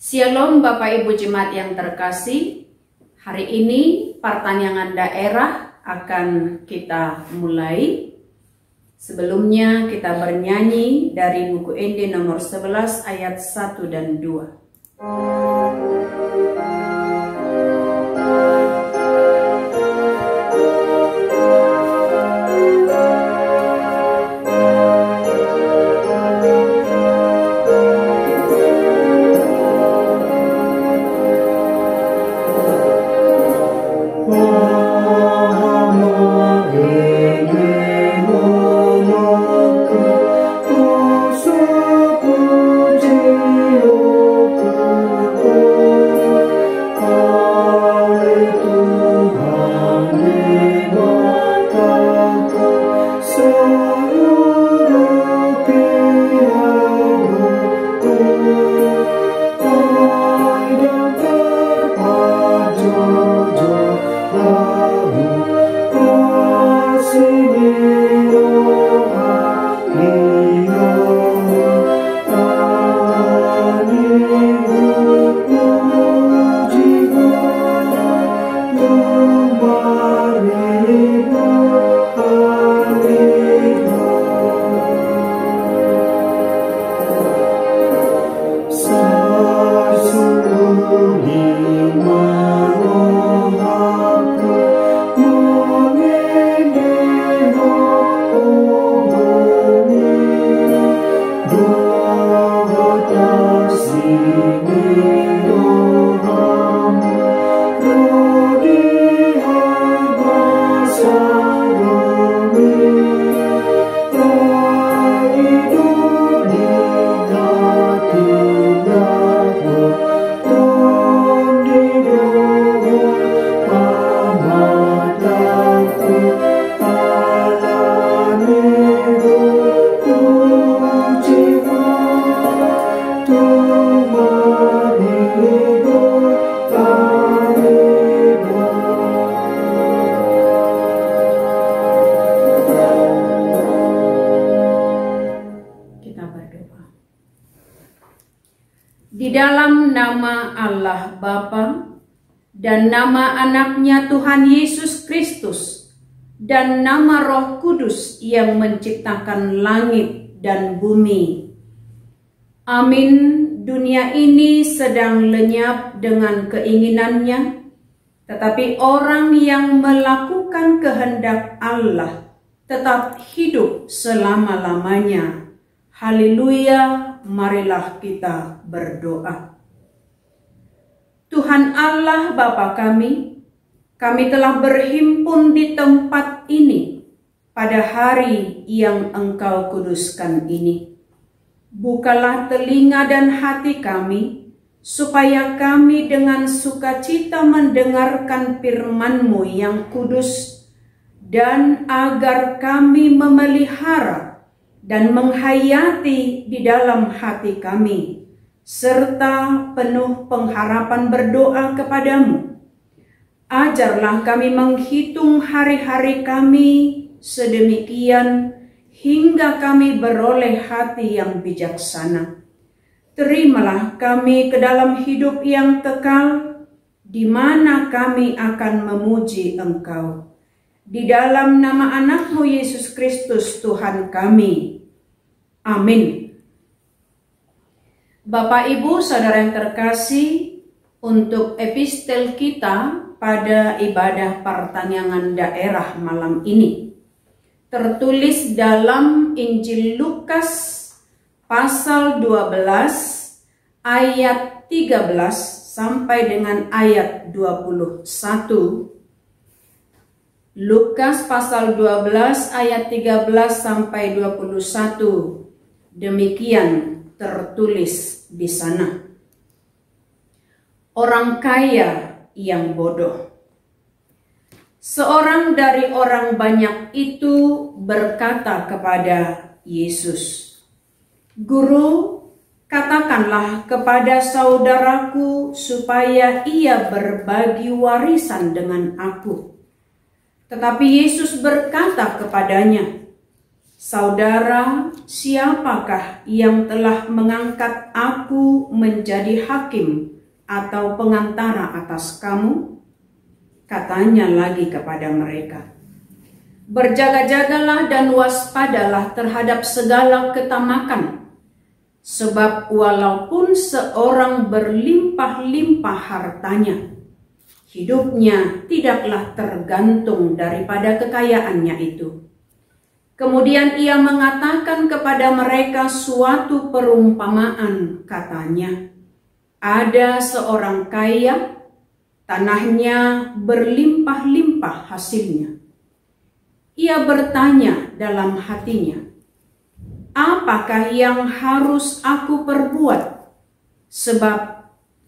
Shalom Bapak Ibu Jemaat yang terkasih. Hari ini pertanyaan daerah akan kita mulai. Sebelumnya kita bernyanyi dari buku ND nomor 11 ayat 1 dan 2. Di dalam nama Allah Bapa dan nama anaknya Tuhan Yesus Kristus dan nama Roh Kudus yang menciptakan langit dan bumi. Amin. Dunia ini sedang lenyap dengan keinginannya, tetapi orang yang melakukan kehendak Allah tetap hidup selama-lamanya. Haleluya. Marilah kita berdoa. Tuhan Allah Bapa kami telah berhimpun di tempat ini pada hari yang Engkau kuduskan ini. Bukalah telinga dan hati kami, supaya kami dengan sukacita mendengarkan firman-Mu yang kudus, dan agar kami memelihara dan menghayati di dalam hati kami, serta penuh pengharapan berdoa kepadamu. Ajarlah kami menghitung hari-hari kami sedemikian, hingga kami beroleh hati yang bijaksana. Terimalah kami ke dalam hidup yang kekal, di mana kami akan memuji Engkau. Di dalam nama anak-Mu Yesus Kristus Tuhan kami. Amin. Bapak, Ibu, Saudara yang terkasih, untuk epistel kita pada ibadah pertanyaan daerah malam ini tertulis dalam Injil Lukas pasal 12 ayat 13 sampai dengan ayat 21. Lukas pasal 12 ayat 13 sampai 21. Demikian tertulis di sana. Orang kaya yang bodoh. Seorang dari orang banyak itu berkata kepada Yesus, "Guru, katakanlah kepada saudaraku supaya ia berbagi warisan dengan aku." Tetapi Yesus berkata kepadanya, "Saudara, siapakah yang telah mengangkat aku menjadi hakim atau pengantara atas kamu?" Katanya lagi kepada mereka, "Berjaga-jagalah dan waspadalah terhadap segala ketamakan, sebab walaupun seorang berlimpah-limpah hartanya, hidupnya tidaklah tergantung daripada kekayaannya itu." Kemudian ia mengatakan kepada mereka suatu perumpamaan, katanya, "Ada seorang kaya, tanahnya berlimpah-limpah hasilnya. Ia bertanya dalam hatinya, 'Apakah yang harus aku perbuat? Sebab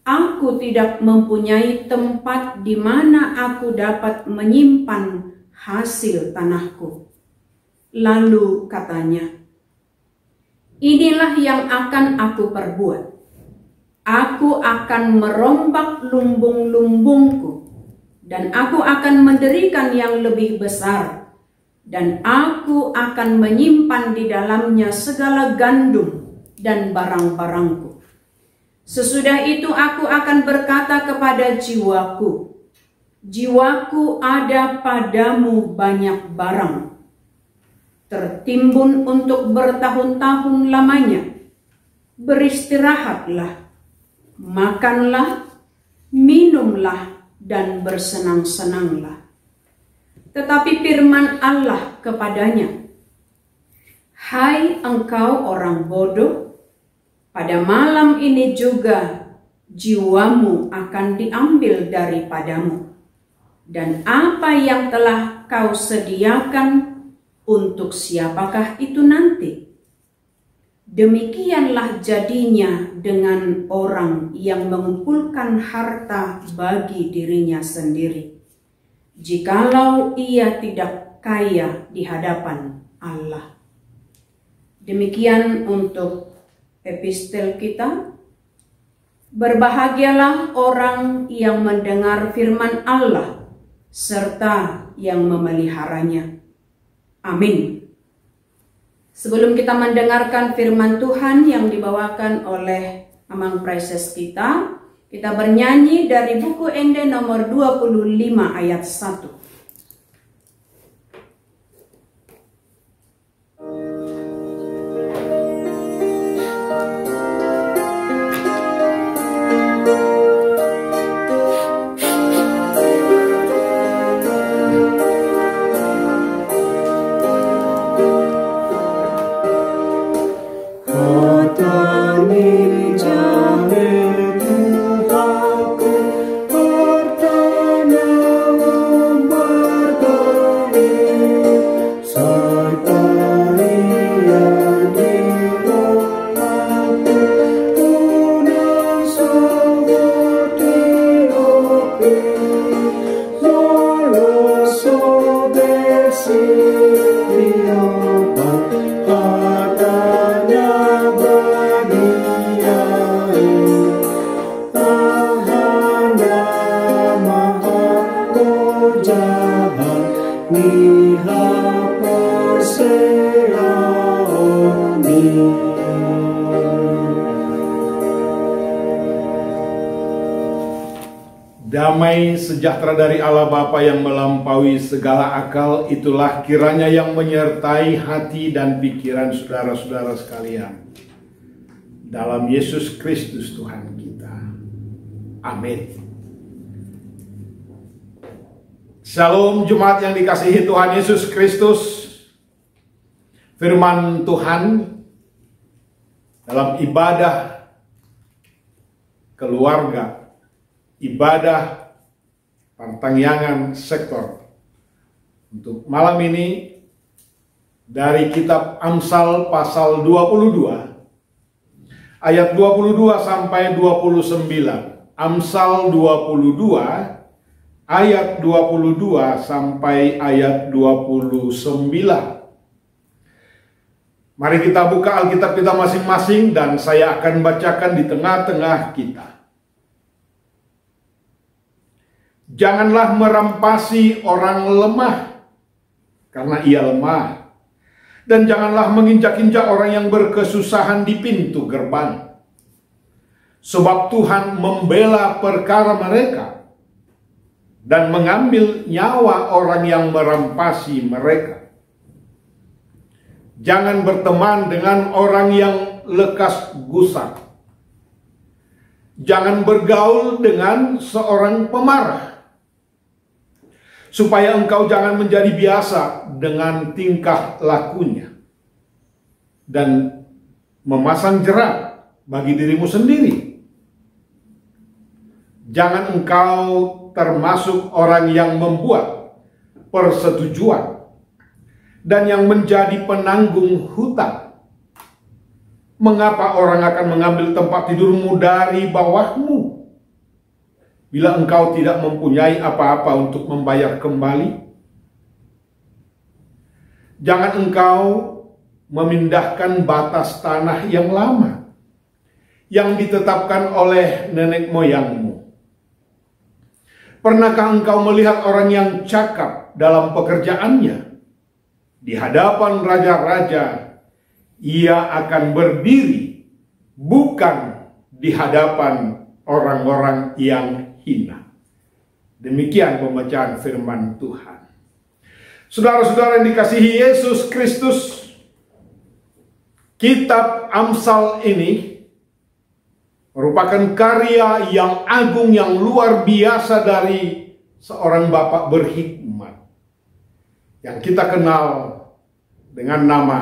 aku tidak mempunyai tempat di mana aku dapat menyimpan hasil tanahku.' Lalu katanya, 'Inilah yang akan aku perbuat. Aku akan merombak lumbung-lumbungku, dan aku akan mendirikan yang lebih besar, dan aku akan menyimpan di dalamnya segala gandum dan barang-barangku. Sesudah itu aku akan berkata kepada jiwaku, jiwaku, ada padamu banyak barang, tertimbun untuk bertahun-tahun lamanya. Beristirahatlah, makanlah, minumlah, dan bersenang-senanglah.' Tetapi firman Allah kepadanya, 'Hai engkau orang bodoh, pada malam ini juga jiwamu akan diambil daripadamu, dan apa yang telah kau sediakan, untuk siapakah itu nanti?' Demikianlah jadinya dengan orang yang mengumpulkan harta bagi dirinya sendiri, jikalau ia tidak kaya di hadapan Allah." Demikian untuk epistel kita. Berbahagialah orang yang mendengar firman Allah serta yang memeliharanya. Amin. Sebelum kita mendengarkan firman Tuhan yang dibawakan oleh Amang Praises kita bernyanyi dari buku Ende nomor 25 ayat 1. Damai sejahtera dari Allah Bapa yang melampaui segala akal, itulah kiranya yang menyertai hati dan pikiran saudara-saudara sekalian. Dalam Yesus Kristus Tuhan kita. Amin. Shalom jemaat yang dikasihi Tuhan Yesus Kristus. Firman Tuhan dalam ibadah keluarga, ibadah pertangyangan sektor untuk malam ini dari kitab Amsal pasal 22 ayat 22 sampai 29. Amsal 22 ayat 22 sampai ayat 29. Mari kita buka Alkitab kita masing-masing dan saya akan bacakan di tengah-tengah kita. Janganlah merampasi orang lemah, karena ia lemah, Dan janganlah menginjak-injak orang yang berkesusahan di pintu gerbang. Sebab Tuhan membela perkara mereka dan mengambil nyawa orang yang merampasi mereka. Jangan berteman dengan orang yang lekas gusar. Jangan bergaul dengan seorang pemarah, supaya engkau jangan menjadi biasa dengan tingkah lakunya dan memasang jerat bagi dirimu sendiri. Jangan engkau termasuk orang yang membuat persetujuan dan yang menjadi penanggung hutang. Mengapa orang akan mengambil tempat tidurmu dari bawahmu, bila engkau tidak mempunyai apa-apa untuk membayar kembali? Jangan engkau memindahkan batas tanah yang lama, yang ditetapkan oleh nenek moyangmu. Pernahkah engkau melihat orang yang cakap dalam pekerjaannya? Di hadapan raja-raja, ia akan berdiri, bukan di hadapan orang-orang yang hina. Demikian pembacaan firman Tuhan. Saudara-saudara yang dikasihi Yesus Kristus, kitab Amsal ini merupakan karya yang agung, yang luar biasa dari seorang bapak berhikmat yang kita kenal dengan nama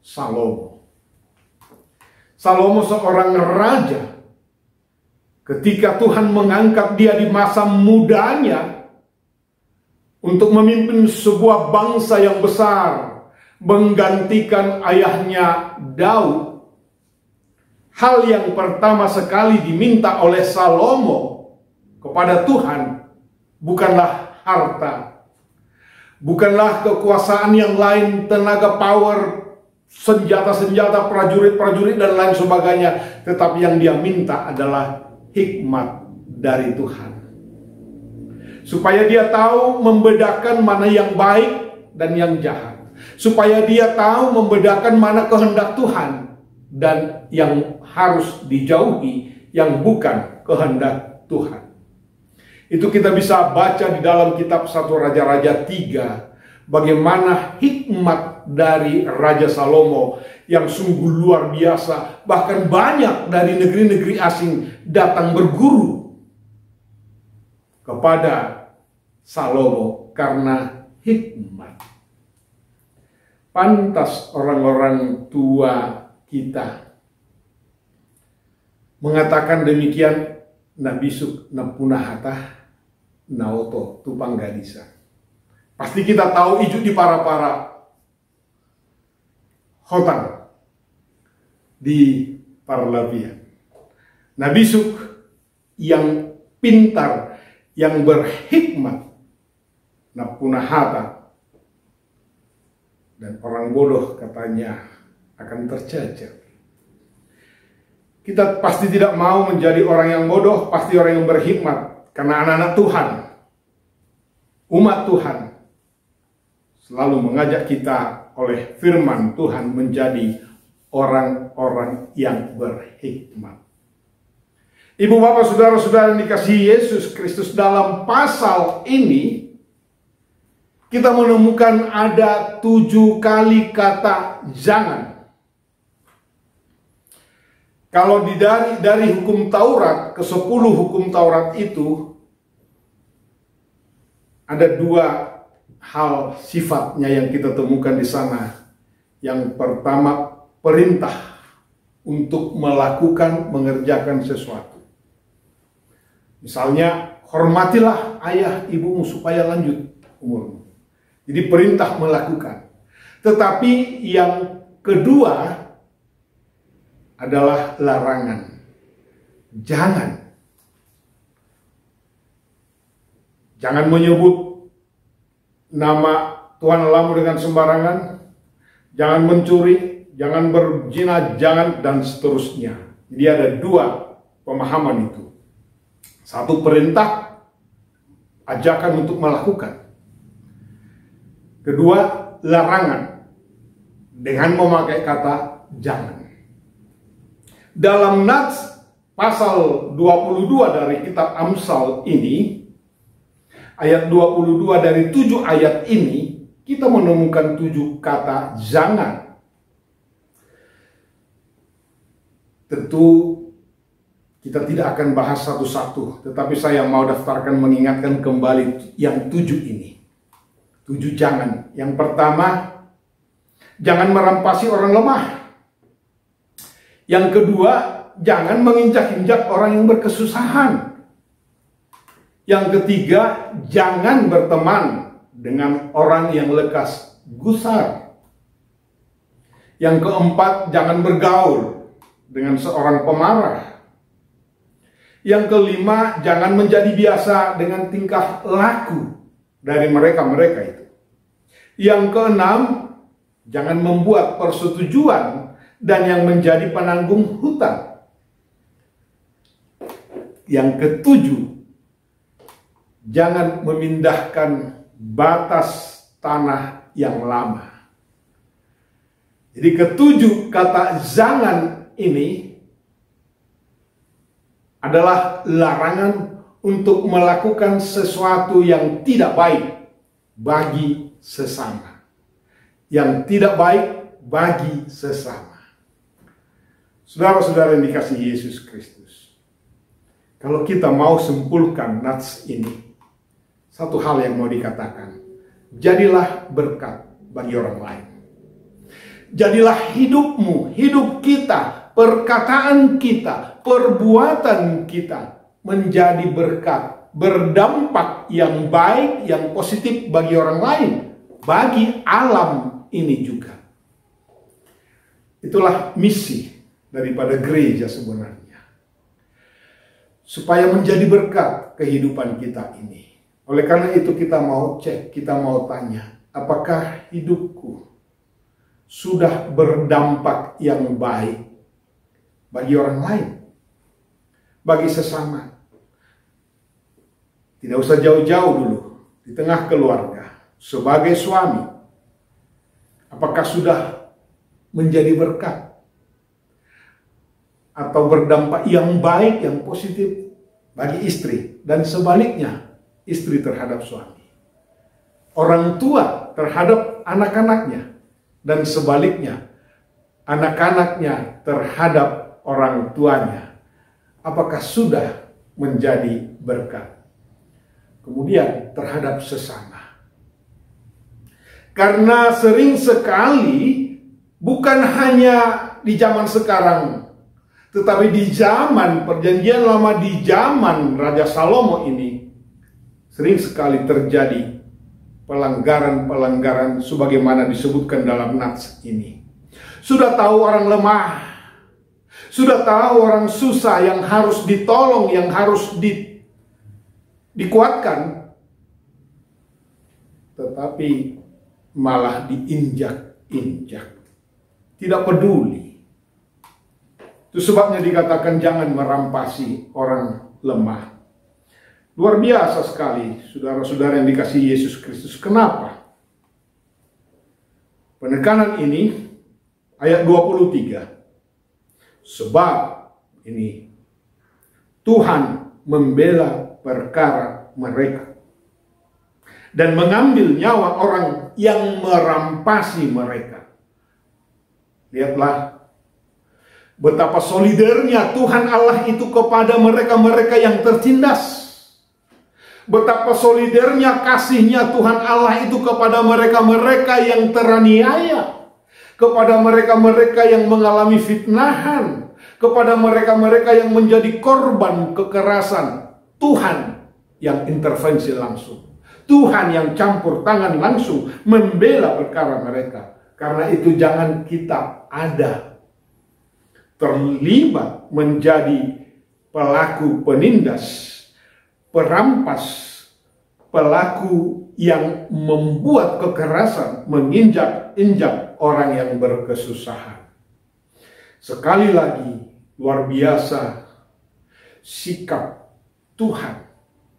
Salomo. Salomo seorang raja. Ketika Tuhan mengangkat dia di masa mudanya untuk memimpin sebuah bangsa yang besar, menggantikan ayahnya Daud, hal yang pertama sekali diminta oleh Salomo kepada Tuhan bukanlah harta, bukanlah kekuasaan yang lain, tenaga power, senjata-senjata, prajurit-prajurit dan lain sebagainya, tetapi yang dia minta adalah hikmat dari Tuhan, supaya dia tahu membedakan mana yang baik dan yang jahat, supaya dia tahu membedakan mana kehendak Tuhan dan yang harus dijauhi, yang bukan kehendak Tuhan. Itu kita bisa baca di dalam kitab 1 Raja-Raja 3, bagaimana hikmat dari Raja Salomo yang sungguh luar biasa. Bahkan banyak dari negeri-negeri asing datang berguru kepada Salomo karena hikmat. Pantas orang-orang tua kita mengatakan demikian, nabisuk napunahata naoto tupang gadisa. Pasti kita tahu ijuk di para-para hotan di Parlabian. Nabisuk yang pintar, yang berhikmat, napunahata, dan orang bodoh katanya akan tercecer. Kita pasti tidak mau menjadi orang yang bodoh, pasti orang yang berhikmat, karena anak-anak Tuhan, umat Tuhan, selalu mengajak kita oleh firman Tuhan menjadi orang-orang yang berhikmat. Ibu bapak saudara-saudara yang dikasihi Yesus Kristus, dalam pasal ini kita menemukan ada 7 kali kata jangan. Kalau dari hukum Taurat ke 10 hukum Taurat itu ada 2 hal sifatnya yang kita temukan di sana. Yang pertama, perintah untuk melakukan, mengerjakan sesuatu. Misalnya, hormatilah ayah ibumu supaya lanjut umurmu. Jadi perintah melakukan. Tetapi yang kedua adalah larangan. Jangan menyebut nama Tuhan Allahmu dengan sembarangan. Jangan mencuri, jangan berzina, jangan, dan seterusnya. Jadi ada 2 pemahaman itu. Satu, perintah, ajakan untuk melakukan. Kedua, larangan, dengan memakai kata jangan. Dalam Nats pasal 22 dari kitab Amsal ini, ayat 22 dari 7 ayat ini, kita menemukan 7 kata jangan. Tentu kita tidak akan bahas satu-satu, tetapi saya mau daftarkan mengingatkan kembali yang 7 ini. 7 jangan. Yang pertama, jangan merampasi orang lemah. Yang kedua, jangan menginjak-injak orang yang berkesusahan. Yang ketiga, jangan berteman dengan orang yang lekas gusar. Yang keempat, jangan bergaul dengan seorang pemarah. Yang kelima, jangan menjadi biasa dengan tingkah laku dari mereka-mereka itu. Yang keenam, jangan membuat persetujuan dan yang menjadi penanggung hutang. Yang ketujuh, jangan memindahkan batas tanah yang lama. Jadi ketujuh kata jangan ini adalah larangan untuk melakukan sesuatu yang tidak baik bagi sesama. Yang tidak baik bagi sesama. Saudara-saudara yang dikasihi Yesus Kristus, kalau kita mau simpulkan nats ini, satu hal yang mau dikatakan, jadilah berkat bagi orang lain. Jadilah hidupmu, hidup kita, perkataan kita, perbuatan kita menjadi berkat, berdampak yang baik, yang positif bagi orang lain, bagi alam ini juga. Itulah misi daripada gereja sebenarnya. Supaya menjadi berkat kehidupan kita ini. Oleh karena itu kita mau cek, kita mau tanya, apakah hidupku sudah berdampak yang baik bagi orang lain, bagi sesama. Tidak usah jauh-jauh dulu, di tengah keluarga, sebagai suami, apakah sudah menjadi berkat atau berdampak yang baik, yang positif bagi istri, dan sebaliknya istri terhadap suami, orang tua terhadap anak-anaknya, dan sebaliknya anak-anaknya terhadap orang tuanya. Apakah sudah menjadi berkat? Kemudian terhadap sesama. Karena sering sekali bukan hanya di zaman sekarang, tetapi di zaman perjanjian lama, di zaman Raja Salomo ini, sering sekali terjadi pelanggaran-pelanggaran sebagaimana disebutkan dalam nats ini. Sudah tahu orang lemah, sudah tahu orang susah yang harus ditolong, yang harus dikuatkan, tetapi malah diinjak-injak, tidak peduli. Itu sebabnya dikatakan jangan merampasi orang lemah. Luar biasa sekali, saudara-saudara yang dikasihi Yesus Kristus. Kenapa? Penekanan ini, ayat 23. Sebab ini, Tuhan membela perkara mereka dan mengambil nyawa orang yang merampasi mereka. Lihatlah betapa solidernya Tuhan Allah itu kepada mereka-mereka yang tertindas. Betapa solidernya kasihnya Tuhan Allah itu kepada mereka-mereka yang teraniaya, kepada mereka-mereka yang mengalami fitnahan, kepada mereka-mereka yang menjadi korban kekerasan. Tuhan yang intervensi langsung, Tuhan yang campur tangan langsung membela perkara mereka. Karena itu jangan kita ada terlibat menjadi pelaku penindas, perampas, pelaku yang membuat kekerasan, menginjak-injak orang yang berkesusahan. Sekali lagi, luar biasa sikap Tuhan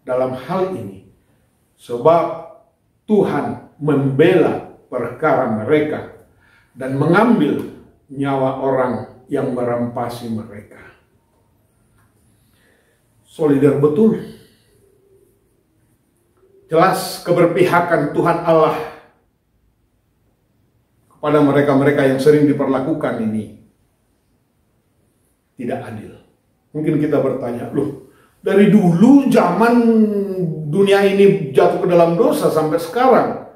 dalam hal ini. Sebab Tuhan membela perkara mereka. dan mengambil nyawa orang yang merampasi mereka. Solider betul. Jelas keberpihakan Tuhan Allah kepada mereka-mereka yang sering diperlakukan ini tidak adil. Mungkin kita bertanya, loh, dari dulu zaman dunia ini jatuh ke dalam dosa sampai sekarang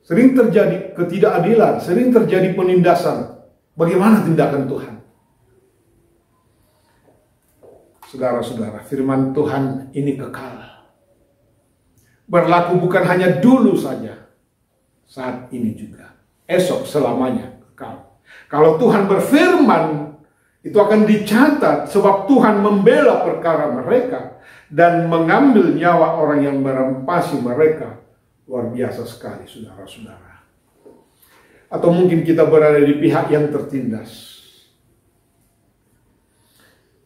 sering terjadi ketidakadilan, sering terjadi penindasan. Bagaimana tindakan Tuhan? Saudara-saudara, firman Tuhan ini kekal. Berlaku bukan hanya dulu saja, saat ini juga. Esok selamanya kekal. Kalau Tuhan berfirman, itu akan dicatat sebab Tuhan membela perkara mereka dan mengambil nyawa orang yang merampasi mereka. Luar biasa sekali, saudara-saudara. Atau mungkin kita berada di pihak yang tertindas.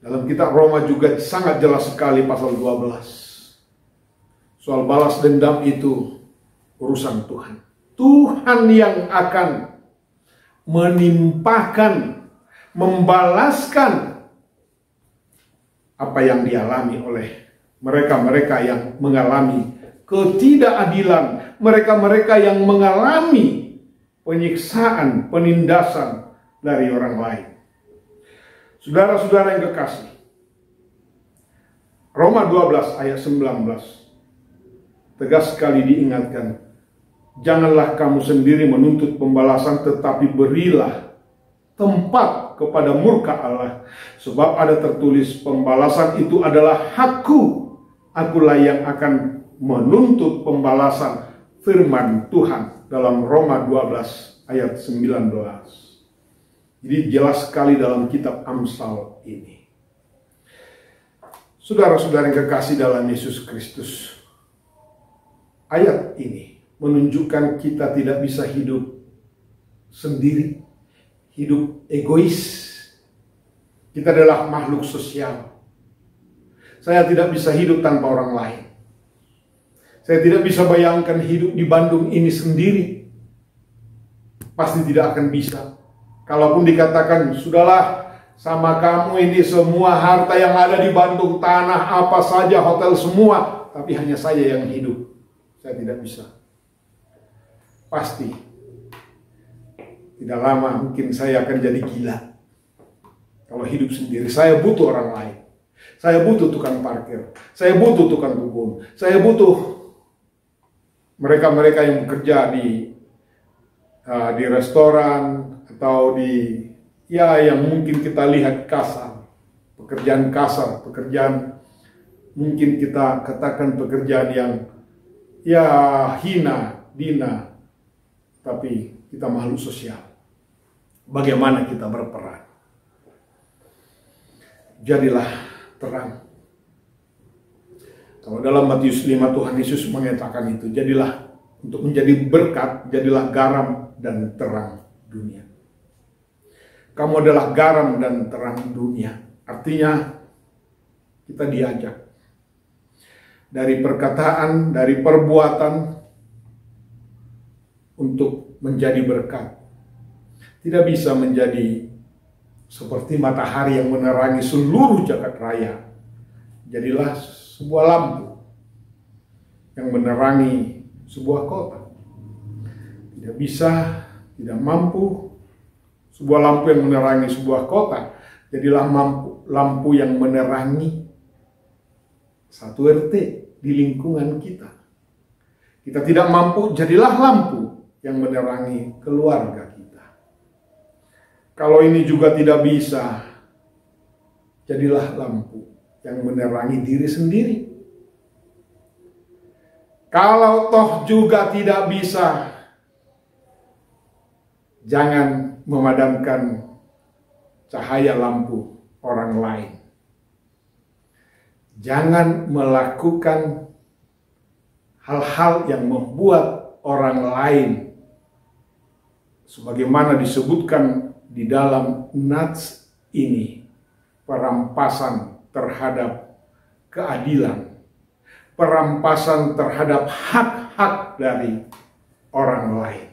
Dalam kitab Roma juga sangat jelas sekali pasal 12. Soal balas dendam itu urusan Tuhan. Tuhan yang akan menimpakan, membalaskan apa yang dialami oleh mereka-mereka yang mengalami ketidakadilan, mereka-mereka yang mengalami penyiksaan, penindasan dari orang lain. Saudara-saudara yang kekasih, Roma 12 ayat 19 tegas sekali diingatkan, janganlah kamu sendiri menuntut pembalasan, tetapi berilah tempat kepada murka Allah. Sebab ada tertulis, pembalasan itu adalah hakku, akulah yang akan menuntut pembalasan, firman Tuhan dalam Roma 12 ayat 19. Jadi jelas sekali dalam kitab Amsal ini. Saudara-saudara yang kekasih dalam Yesus Kristus, ayat ini menunjukkan kita tidak bisa hidup sendiri, hidup egois. Kita adalah makhluk sosial. Saya tidak bisa hidup tanpa orang lain. Saya tidak bisa bayangkan hidup di Bandung ini sendiri. Pasti tidak akan bisa. Kalaupun dikatakan, sudahlah sama kamu ini semua harta yang ada di Bandung, tanah apa saja, hotel semua, tapi hanya saya yang hidup. Saya tidak bisa. Pasti tidak lama mungkin saya akan jadi gila kalau hidup sendiri. Saya butuh orang lain. Saya butuh tukang parkir. Saya butuh tukang kebun. Saya butuh mereka-mereka yang bekerja di restoran atau di yang mungkin kita lihat kasar, pekerjaan kasar, pekerjaan mungkin kita katakan pekerjaan yang hina, dina, tapi kita makhluk sosial. Bagaimana kita berperan? Jadilah terang. Kalau dalam Matius 5 Tuhan Yesus mengatakan itu, jadilah untuk menjadi berkat, jadilah garam dan terang dunia. Kamu adalah garam dan terang dunia. Artinya kita diajak dari perkataan, dari perbuatan untuk menjadi berkat. Tidak bisa menjadi seperti matahari yang menerangi seluruh jagat raya. Jadilah sebuah lampu yang menerangi sebuah kota. Tidak bisa, tidak mampu sebuah lampu yang menerangi sebuah kota. Jadilah lampu yang menerangi satu RT di lingkungan kita. Kita tidak mampu, jadilah lampu yang menerangi keluarga kita. Kalau ini juga tidak bisa, jadilah lampu yang menerangi diri sendiri. Kalau toh juga tidak bisa, jangan memadamkan cahaya lampu orang lain. Jangan melakukan hal-hal yang membuat orang lain, sebagaimana disebutkan di dalam nats ini, perampasan terhadap keadilan, perampasan terhadap hak-hak dari orang lain,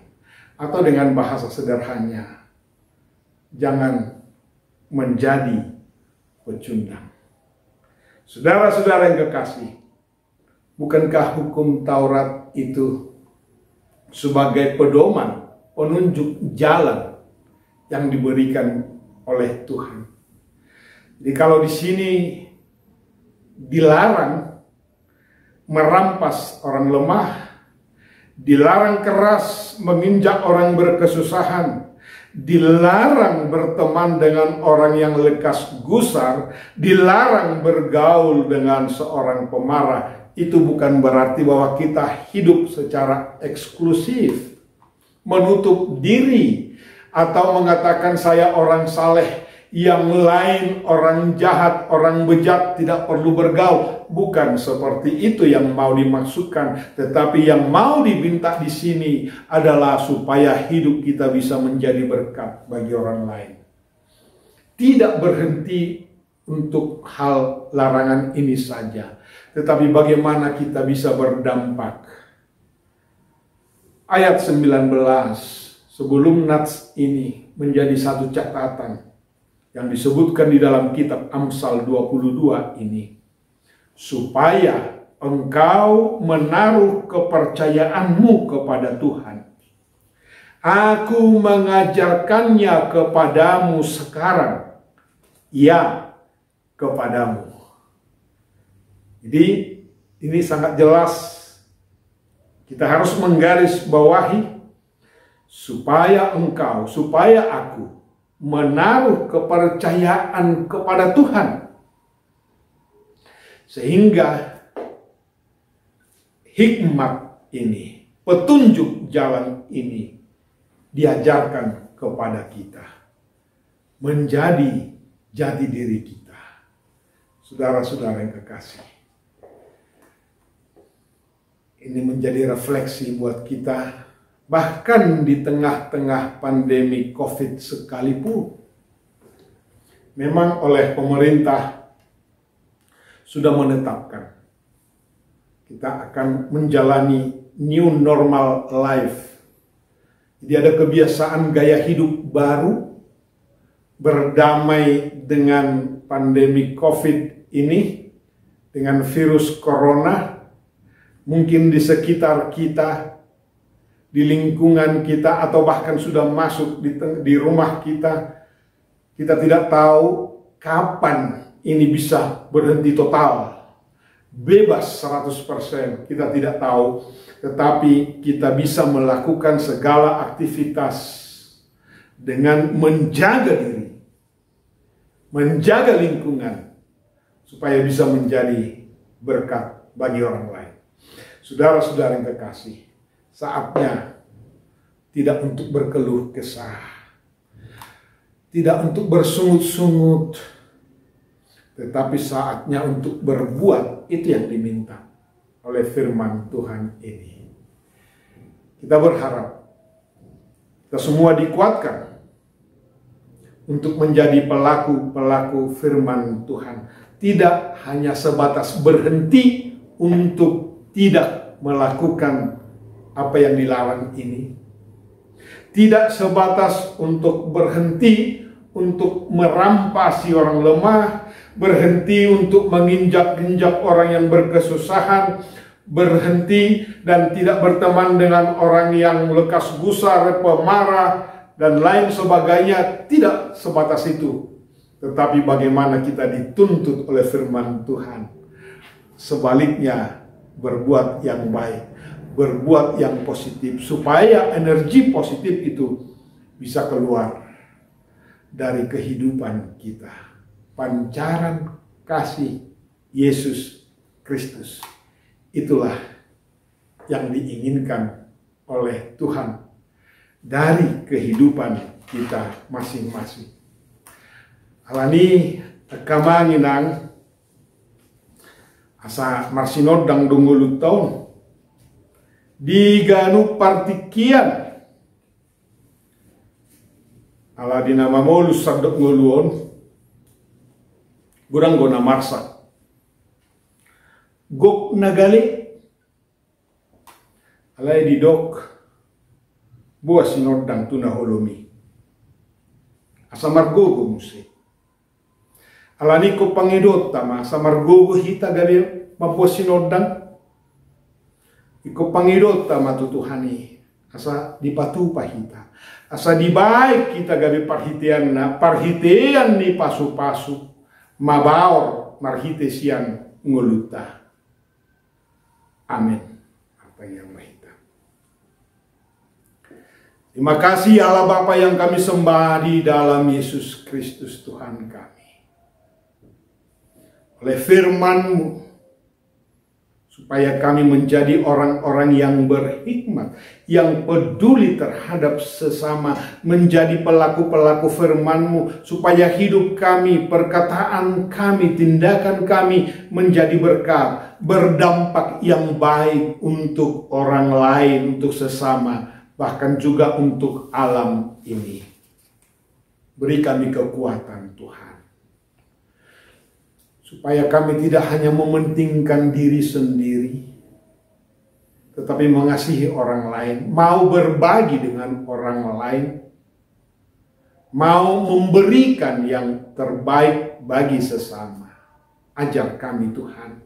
Atau dengan bahasa sederhananya, jangan menjadi pecundang. Saudara-saudara yang kekasih, bukankah hukum Taurat itu sebagai pedoman, penunjuk jalan yang diberikan oleh Tuhan? Jadi kalau di sini dilarang merampas orang lemah, dilarang keras menginjak orang berkesusahan, dilarang berteman dengan orang yang lekas gusar, dilarang bergaul dengan seorang pemarah, itu bukan berarti bahwa kita hidup secara eksklusif, menutup diri, atau mengatakan saya orang saleh, yang lain orang jahat, orang bejat, tidak perlu bergaul. Bukan seperti itu yang mau dimaksudkan, tetapi yang mau diminta di sini adalah supaya hidup kita bisa menjadi berkat bagi orang lain. Tidak berhenti untuk hal larangan ini saja, tetapi bagaimana kita bisa berdampak. Ayat 19 sebelum nats ini menjadi satu catatan yang disebutkan di dalam kitab Amsal 22 ini, supaya engkau menaruh kepercayaanmu kepada Tuhan. Aku mengajarkannya kepadamu sekarang, ya, kepadamu. Jadi ini sangat jelas, kita harus menggarisbawahi supaya engkau, supaya aku menaruh kepercayaan kepada Tuhan, sehingga hikmat ini, petunjuk jalan ini diajarkan kepada kita, menjadi jati diri kita. Saudara-saudara yang kekasih, ini menjadi refleksi buat kita. Bahkan di tengah-tengah pandemi COVID sekalipun, memang oleh pemerintah sudah menetapkan kita akan menjalani new normal life. Jadi ada kebiasaan gaya hidup baru, berdamai dengan pandemi COVID ini, dengan virus corona. Mungkin di sekitar kita, di lingkungan kita, atau bahkan sudah masuk di rumah kita, kita tidak tahu kapan ini bisa berhenti total, bebas 100%, kita tidak tahu. Tetapi kita bisa melakukan segala aktivitas dengan menjaga diri, menjaga lingkungan, supaya bisa menjadi berkat bagi orang lain. Saudara-saudara yang kekasih, saatnya tidak untuk berkeluh kesah, tidak untuk bersungut-sungut, tetapi saatnya untuk berbuat. Itu yang diminta oleh firman Tuhan ini. Kita berharap kita semua dikuatkan untuk menjadi pelaku-pelaku firman Tuhan. Tidak hanya sebatas berhenti untuk tidak melakukan apa yang dilarang ini, tidak sebatas untuk berhenti untuk merampasi orang lemah, berhenti untuk menginjak-injak orang yang berkesusahan, berhenti dan tidak berteman dengan orang yang lekas gusar, pemarah, dan lain sebagainya. Tidak sebatas itu, tetapi bagaimana kita dituntut oleh firman Tuhan. Sebaliknya, berbuat yang baik, berbuat yang positif, supaya energi positif itu bisa keluar dari kehidupan kita. Pancaran kasih Yesus Kristus, itulah yang diinginkan oleh Tuhan dari kehidupan kita masing-masing. Alani kamanginang asa marsinod dang dungulut taon di ganu partikian ala dinama molus sadok nguluon gurang gona marsa gok nagali alay di dok buah sinodang tuna holomi. Asa margogo muse. Alani ko pangidota ma asa margogo hita gabi mabuah sinodang. Iko pangidota ma tutuhani asa dipatupa hita. Asa dibaik kita gabi parhitian ni pasu-pasu mabaor marhite sian nguluta. Amin. Apa yang mahita. Terima kasih Allah Bapa yang kami sembah di dalam Yesus Kristus Tuhan kami. Oleh firman-Mu, supaya kami menjadi orang-orang yang berhikmat, yang peduli terhadap sesama, menjadi pelaku-pelaku firman-Mu, supaya hidup kami, perkataan kami, tindakan kami menjadi berkat, berdampak yang baik untuk orang lain, untuk sesama, bahkan juga untuk alam ini. Beri kami kekuatan Tuhan, supaya kami tidak hanya mementingkan diri sendiri, tetapi mengasihi orang lain, mau berbagi dengan orang lain, mau memberikan yang terbaik bagi sesama. Ajar kami Tuhan,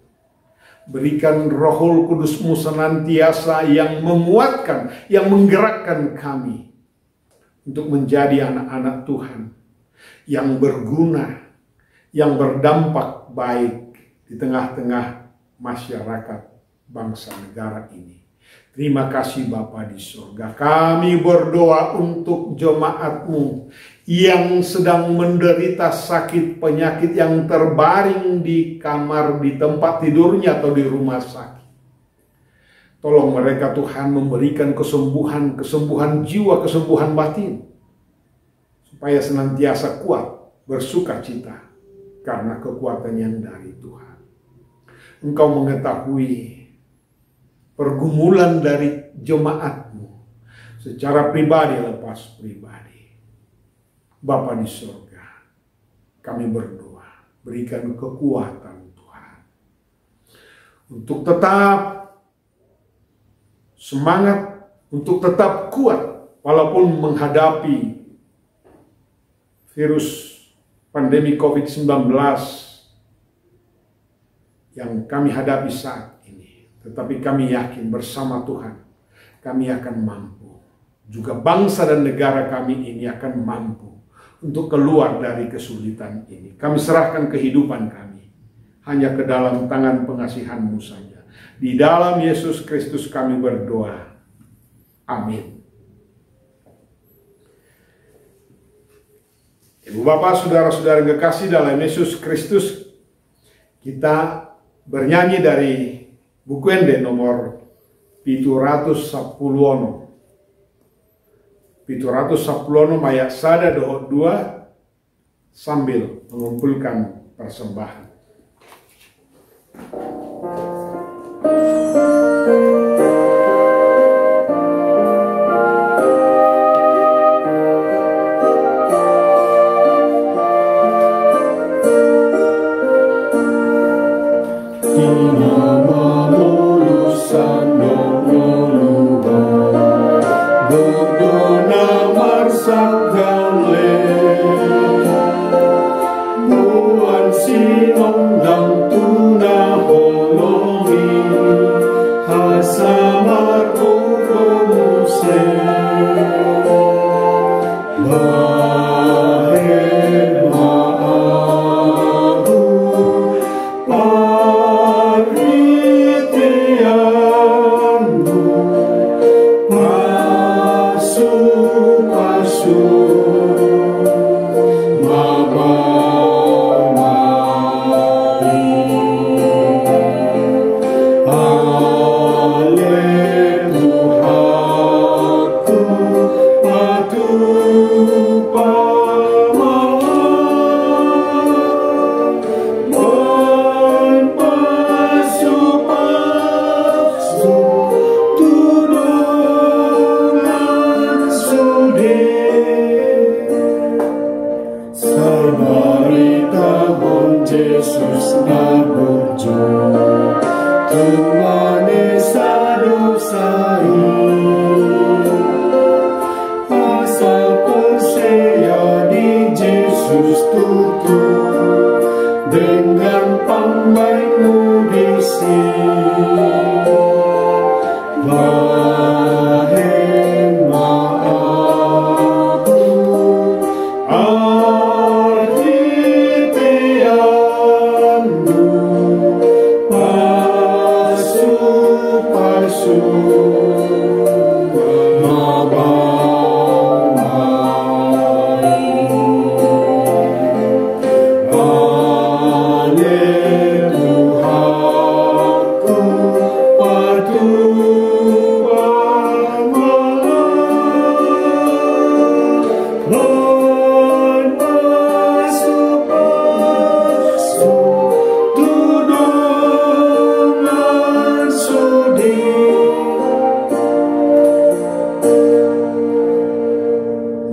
berikan Roh Kudus-Mu senantiasa yang menguatkan, yang menggerakkan kami untuk menjadi anak-anak Tuhan yang berguna, yang berdampak baik di tengah-tengah masyarakat bangsa negara ini. Terima kasih Bapa di surga. Kami berdoa untuk jemaat-Mu yang sedang menderita sakit penyakit, yang terbaring di kamar, di tempat tidurnya atau di rumah sakit. Tolong mereka Tuhan memberikan kesembuhan, kesembuhan jiwa, kesembuhan batin, supaya senantiasa kuat, bersuka cita, karena kekuatan yang dari Tuhan. Engkau mengetahui pergumulan dari jemaat-Mu secara pribadi lepas pribadi. Bapa di surga, kami berdoa, berikan kekuatan Tuhan untuk tetap semangat, untuk tetap kuat walaupun menghadapi virus pandemi COVID-19 yang kami hadapi saat ini. Tetapi kami yakin bersama Tuhan kami akan mampu. Juga bangsa dan negara kami ini akan mampu untuk keluar dari kesulitan ini. Kami serahkan kehidupan kami hanya ke dalam tangan pengasihan-Mu saja. Di dalam Yesus Kristus kami berdoa. Amin. Ibu bapak, saudara-saudara yang kekasih dalam Yesus Kristus, kita bernyanyi dari buku Ende nomor 710. 710 ayat 1 2 sambil mengumpulkan persembahan. Buan sinong dang tuna holong pambaikmu di sini.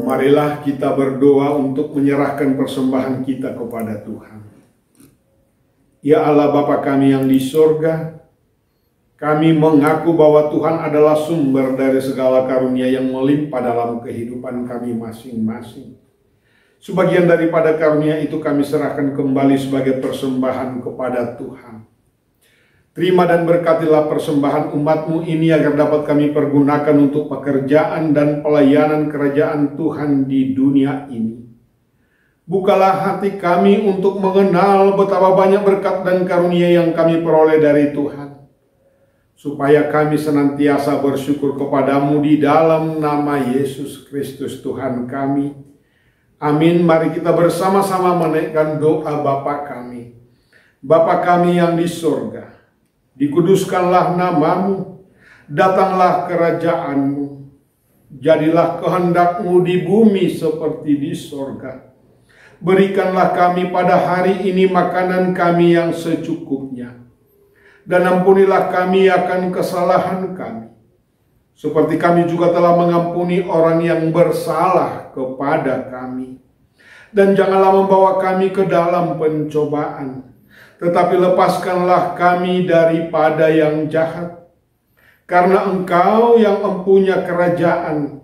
Marilah kita berdoa untuk menyerahkan persembahan kita kepada Tuhan. Ya Allah Bapa kami yang di sorga, kami mengaku bahwa Tuhan adalah sumber dari segala karunia yang melimpah dalam kehidupan kami masing-masing. Sebagian daripada karunia itu kami serahkan kembali sebagai persembahan kepada Tuhan. Terima dan berkatilah persembahan umat-Mu ini agar dapat kami pergunakan untuk pekerjaan dan pelayanan kerajaan Tuhan di dunia ini. Bukalah hati kami untuk mengenal betapa banyak berkat dan karunia yang kami peroleh dari Tuhan, supaya kami senantiasa bersyukur kepadamu di dalam nama Yesus Kristus Tuhan kami. Amin. Mari kita bersama-sama menaikkan doa Bapa kami. Bapa kami yang di surga, dikuduskanlah namamu, datanglah kerajaanmu, jadilah kehendak-Mu di bumi seperti di sorga. Berikanlah kami pada hari ini makanan kami yang secukupnya, dan ampunilah kami akan kesalahan kami, seperti kami juga telah mengampuni orang yang bersalah kepada kami. Dan janganlah membawa kami ke dalam pencobaan, tetapi lepaskanlah kami daripada yang jahat. Karena Engkau yang empunya kerajaan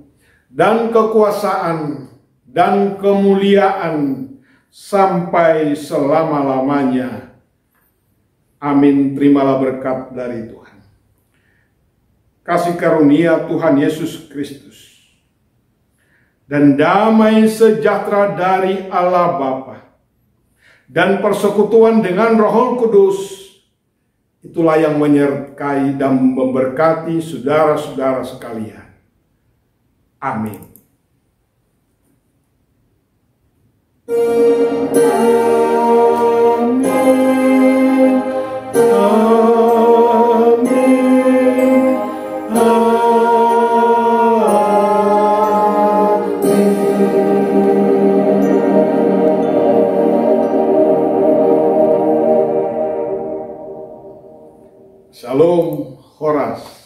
dan kekuasaan dan kemuliaan sampai selama-lamanya. Amin. Terimalah berkat dari Tuhan. Kasih karunia Tuhan Yesus Kristus dan damai sejahtera dari Allah Bapa dan persekutuan dengan Roh Kudus, itulah yang menyertai dan memberkati saudara-saudara sekalian. Amin. Shalom Horas.